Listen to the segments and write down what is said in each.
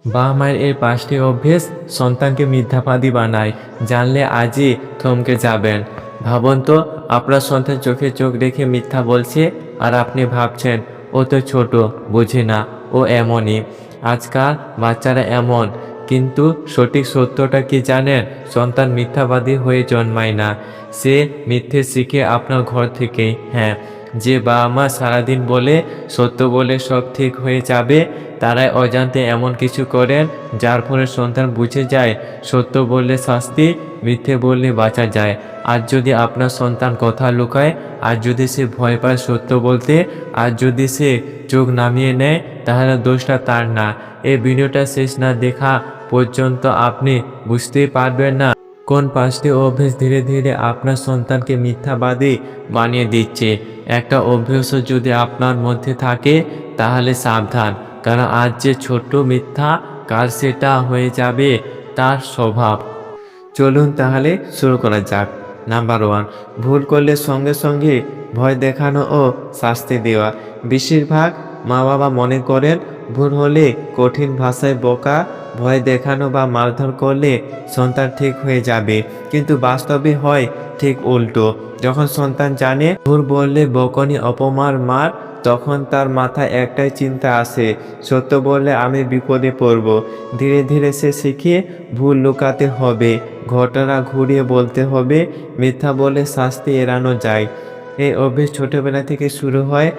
বাবা মায়ের এই 5টি অভ্যেস সন্তানকে মিথ্যাবাদী বানায়, জানলে আজই থমকে যাবেন। ভাবুন তো, আপনার সন্তান চোখে চোখ রেখে মিথ্যা বলছে, আর আপনি ভাবছেন ও তো ছোট, বুঝি না, ও এমনই। আজকাল বাচ্চারা এমন। কিন্তু সঠিক সত্যটা কি জানেন? সন্তান মিথ্যাবাদী হয়ে জন্মায় না, সে মিথ্যে শিখে আপনার ঘর থেকেই। হ্যাঁ, যে বাবা মা সারাদিন বলে সত্য বলে সব ঠিক হয়ে যাবে, তারাই অজান্তে এমন কিছু করেন যার ফলে সন্তান বুঝে যায় সত্য বললে শাস্তি, মিথ্যে বললে বাঁচা যায়। আর যদি আপনার সন্তান কথা লুকায়, আর যদি সে ভয় পায় সত্য বলতে, আর যদি সে চোখ নামিয়ে নেয়, তাহলে দোষটা তার না। এই ভিডিওটা শেষ না দেখা পর্যন্ত আপনি বুঝতেই পারবেন না কোন 5টি অভ্যেস ধীরে ধীরে আপনার সন্তানকে মিথ্যাবাদী বানিয়ে দিচ্ছে। একটা অভ্যাসও যদি আপনার মধ্যে থাকে, তাহলে সাবধান, কারণ আজ যে ছোট্ট মিথ্যা, কাল সেটা হয়ে যাবে তার স্বভাব। চলুন তাহলে শুরু করা যাক। নাম্বার 1, ভুল করলে সঙ্গে সঙ্গে ভয় দেখানো ও শাস্তি দেওয়া। বেশিরভাগ মা বাবা মনে করেন ভুল হলে কঠিন ভাষায় বকা, ভয় দেখানো বা মারধর করলে সন্তান ঠিক হয়ে যাবে। কিন্তু বাস্তবে হয় ঠিক উল্টো। যখন সন্তান জানে ভুল বললে বকনি, অপমান, মার, তখন তার মাথায় একটাই চিন্তা আসে, সত্য বললে আমি বিপদে পড়ব। ধীরে ধীরে সে শিখে ভুল লুকাতে হবে, ঘটনা ঘুরিয়ে বলতে হবে, মিথ্যা বলে শাস্তি এড়ানো যায়। এই অভ্যেস ছোটবেলা থেকে শুরু হয়।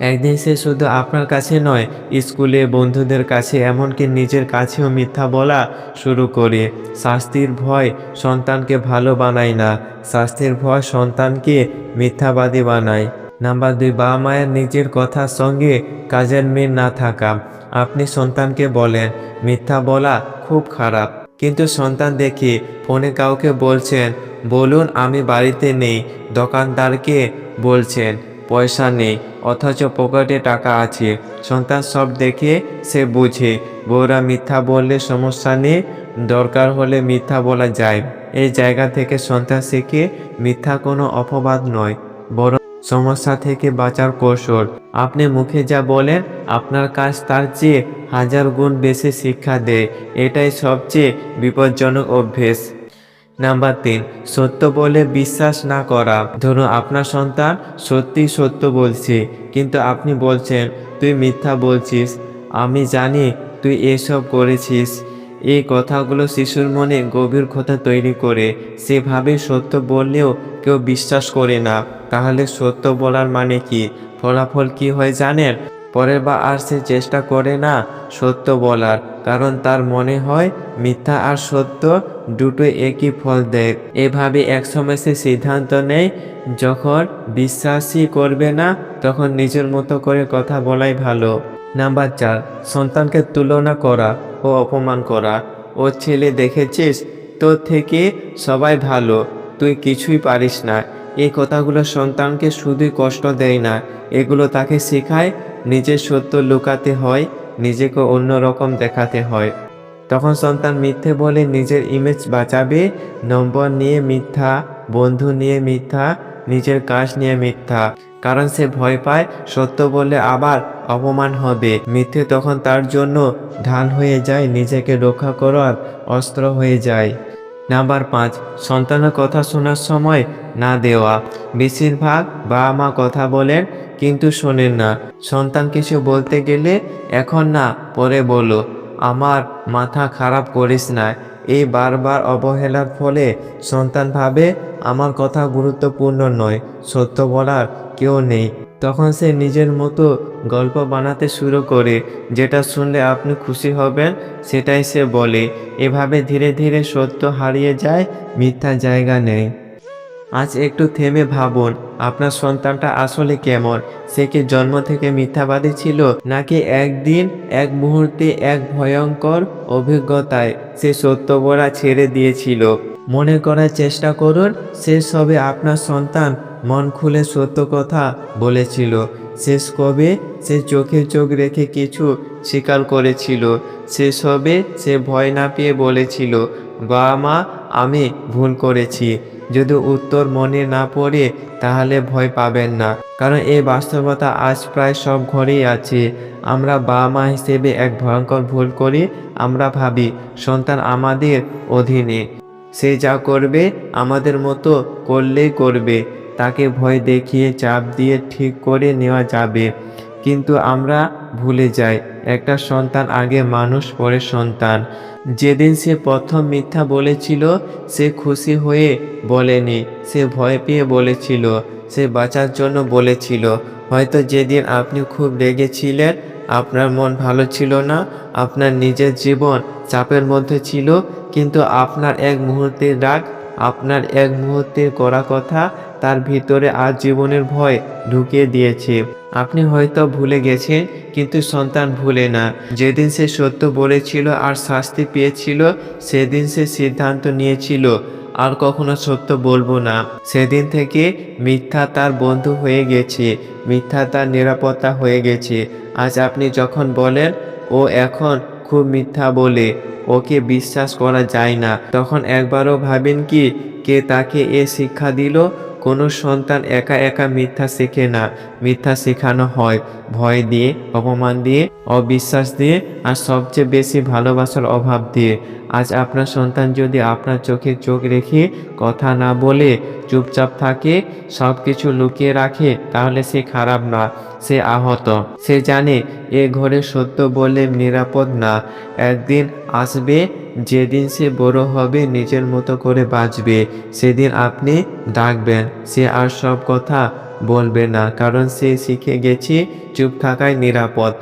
একদিন সে শুধু আপনার কাছে নয়, স্কুলে, বন্ধুদের কাছে, এমনকি নিজের কাছেও মিথ্যা বলা শুরু করে। শাস্তির ভয় সন্তানকে ভালো বানায় না, শাস্তির ভয় সন্তানকে মিথ্যাবাদী বানায়। নাম্বার 2, বাবা মায়ের নিজের কথার সঙ্গে কাজের মিল না থাকা। আপনি সন্তানকে বলেন মিথ্যা বলা খুব খারাপ, কিন্তু সন্তান দেখি ফোনে কাউকে বলছেন বলুন আমি বাড়িতে নেই, দোকানদারকে বলছেন পয়সা নেই, অথচ পকেটে টাকা আছে। সন্তান সব দেখে সে বুঝে বউরা মিথ্যা বললে সমস্যা নেই, দরকার হলে মিথ্যা বলা যায়। এই জায়গা থেকে সন্তান শিখে মিথ্যা কোনো অপবাদ নয়, বরং সমস্যা থেকে বাঁচার কৌশল। আপনি মুখে যা বলেন, আপনার কাজ তার চেয়ে 1000 গুণ বেশি শিক্ষা দেয়। এটাই সবচেয়ে বিপজ্জনক অভ্যেস। নাম্বার 3, সত্য বলে বিশ্বাস না করা। ধরুন আপনার সন্তান সত্যি সত্য বলছে, কিন্তু আপনি বলছেন তুই মিথ্যা বলছিস, আমি জানি তুই এসব করেছিস। এই কথাগুলো শিশুর মনে গভীর ক্ষত তৈরি করে। সে ভাবে সত্য বললেও কেউ বিশ্বাস করে না। তাহলে সত্য বলার মানে কি? ফলাফল কি হয় জানেন? পরের বার আর সে চেষ্টা করে না সত্য বলার, কারণ তার মনে হয় মিথ্যা আর সত্য দুটোই একই ফল দেয়। এভাবে একসময় সে সিদ্ধান্ত নেয় যখন বিশ্বাসই করবে না, তখন নিজের মতো করে কথা বলাই ভালো। নাম্বার 4, সন্তানকে তুলনা করা ও অপমান করা। ও ছেলে দেখেছিস, তোর থেকে সবাই ভালো, তুই কিছুই পারিস না। এই কথাগুলো সন্তানকে শুধুই কষ্ট দেয় না, এগুলো তাকে শেখায় নিজের সত্য লুকাতে হয়, নিজেকে অন্যরকম দেখাতে হয়। তখন সন্তান মিথ্যে বলে নিজের ইমেজ বাঁচাবে, নম্বর নিয়ে মিথ্যা, বন্ধু নিয়ে মিথ্যা, নিজের কাজ নিয়ে মিথ্যা, কারণ সে ভয় পায় সত্য বললে আবার অপমান হবে। মিথ্যে তখন তার জন্য ঢাল হয়ে যায়, নিজেকে রক্ষা করার অস্ত্র হয়ে যায়। নাম্বার 5, সন্তানের কথা শোনার সময় না দেওয়া। বেশিরভাগ বাবা মা কথা বলেন কিন্তু শোনেন না। সন্তান কিছু বলতে গেলে এখন না, পরে বলো, আমার মাথা খারাপ করিস না। এই বারবার অবহেলার ফলে সন্তান ভাবে আমার কথা গুরুত্বপূর্ণ নয়, সত্য বলার কেউ নেই। তখন সে নিজের মতো গল্প বানাতে শুরু করে, যেটা শুনলে আপনি খুশি হবেন সেটাই সে বলে। এভাবে ধীরে ধীরে সত্য হারিয়ে যায়, মিথ্যা জায়গা নেই। আজ একটু থেমে ভাবুন, আপনার সন্তানটা আসলে কেমন? সে কি জন্ম থেকে মিথ্যাবাদী ছিল, নাকি একদিন, এক মুহূর্তে, এক ভয়ঙ্কর অভিজ্ঞতায় সে সত্য বলা ছেড়ে দিয়েছিল? মনে করার চেষ্টা করুন, শেষ হবে আপনার সন্তান মন খুলে সত্য কথা বলেছিল। শেষ কবে সে চোখে চোখ রেখে কিছু স্বীকার করেছিল? শেষ হবে সে ভয় না পেয়ে বলেছিল, বাবা মা আমি ভুল করেছি, যদি উত্তর মনে না পড়ে তাহলে ভয় পাবেন না, কারণ এই বাস্তবতা আজ প্রায় সব ঘরেই আছে। আমরা বাবা মা হিসেবে এক ভয়ঙ্কর ভুল করি। আমরা ভাবি সন্তান আমাদের অধীনে, সে যা করবে আমাদের মতো করলেই করবে, তাকে ভয় দেখিয়ে চাপ দিয়ে ঠিক করে নেওয়া যাবে। কিন্তু আমরা ভুলে যাই একটা সন্তান আগে মানুষ পরে সন্তান। যেদিন সে প্রথম মিথ্যা বলেছিল সে খুশি হয়ে বলেনি, সে ভয় পেয়ে বলেছিল, সে বাঁচার জন্য বলেছিল। হয়তো যেদিন আপনি খুব রেগেছিলেন, আপনার মন ভালো ছিল না, আপনার নিজের জীবন চাপের মধ্যে ছিল, কিন্তু আপনার এক মুহূর্তের রাগ, আপনার এক মুহূর্তের করা কথা তার ভিতরে আজ জীবনের ভয় ঢুকিয়ে দিয়েছে। আপনি হয়তো ভুলে গেছেন, কিন্তু সন্তান ভুলে না। যেদিন সে সত্য বলেছিল আর শাস্তি পেয়েছিল, সেদিন সে সিদ্ধান্ত নিয়েছিল আর কখনো সত্য বলবো না। সেদিন থেকে মিথ্যা তার বন্ধু হয়ে গেছে, মিথ্যা তার নিরাপত্তা হয়ে গেছে। আজ আপনি যখন বলেন ও এখন খুব মিথ্যা বলে, ওকে বিশ্বাস করা যায় না, তখন একবারও ভাবেন কি কে তাকে এ শিক্ষা দিল? কোনো সন্তান একা একা মিথ্যা শেখে না, মিথ্যা শেখানো হয় ভয় দিয়ে, অপমান দিয়ে, অবিশ্বাস দিয়ে, আর সবচেয়ে বেশি ভালোবাসার অভাব দিয়ে। আজ আপনার সন্তান যদি আপনার চোখে চোখ রেখে কথা না বলে চুপচাপ থাকে, সব কিছু লুকিয়ে রাখে, তাহলে সে খারাপ না, সে আহত। সে জানে এ ঘরে সত্য বলে নিরাপদ না। একদিন আসবে যেদিন সে বড় হবে, নিজের মতো করে বাঁচবে, সেদিন আপনি ডাকবেন, সে আর সব কথা বলবে না, কারণ সে শিখে গেছে চুপ থাকাই নিরাপদ।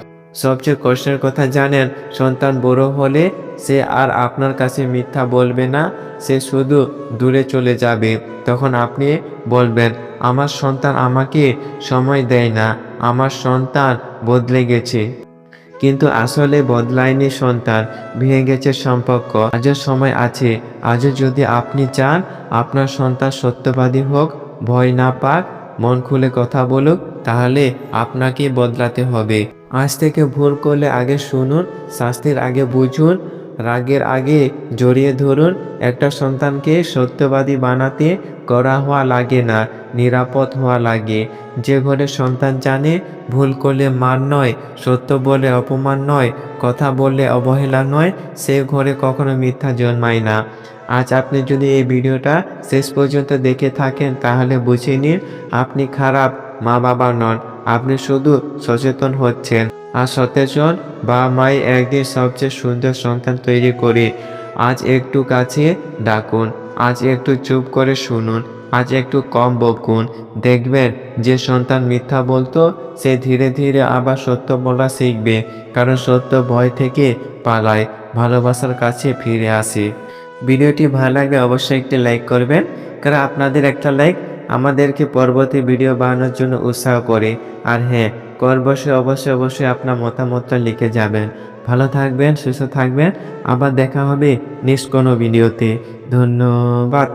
সবচেয়ে কষ্টের কথা জানেন, সন্তান বড় হলে সে আর আপনার কাছে মিথ্যা বলবে না, সে শুধু দূরে চলে যাবে। তখন আপনি বলবেন, আমার সন্তান আমাকে সময় দেয় না, আমার সন্তান বদলে গেছে। কিন্তু আসলে বদলায়নি সন্তান, ভেঙে গেছে সম্পর্ক। আজও সময় আছে, আজও যদি আপনি চান আপনার সন্তান সত্যবাদী হোক, ভয় না পাক, মন খুলে কথা বলুক, তাহলে আপনাকে বদলাতে হবে। আজ থেকে ভুল করলে আগে শুনুন, শাস্তির আগে বুঝুন, রাগের আগে জড়িয়ে ধরুন। একটা সন্তানকে সত্যবাদী বানাতে কড়া হওয়া লাগে না, নিরাপদ হওয়া লাগে। যে ঘরে সন্তান জানে ভুল করলে মার নয়, সত্য বলে অপমান নয়, কথা বললে অবহেলা নয়, সে ঘরে কখনো মিথ্যা জন্মায় না। আজ আপনি যদি এই ভিডিওটা শেষ পর্যন্ত দেখে থাকেন, তাহলে বুঝে নিন আপনি খারাপ মা বাবা নন, আপনি শুধু সচেতন হচ্ছেন। আর সচেতন বাবা মাই একদিন সবচেয়ে সুন্দর সন্তান তৈরি করে। আজ একটু কাছে ডাকুন, আজ একটু চুপ করে শুনুন, আজ একটু কম বকুন। দেখবেন যে সন্তান মিথ্যা বলতো সে ধীরে ধীরে আবার সত্য বলা শিখবে, কারণ সত্য ভয় থেকে পালায়, ভালোবাসার কাছে ফিরে আসে। ভিডিওটি ভালো লাগলে অবশ্যই একটি লাইক করবেন, কারণ আপনাদের একটা লাইক আমাদেরকে পরবর্তী ভিডিও বানানোর জন্য উৎসাহ করে। আর হ্যাঁ, অবশ্যই অবশ্যই আপনার মতামতটা লিখে যাবেন। ভালো থাকবেন, সুস্থ থাকবেন, আবার দেখা হবে নেক্সট কোনো ভিডিওতে। ধন্যবাদ।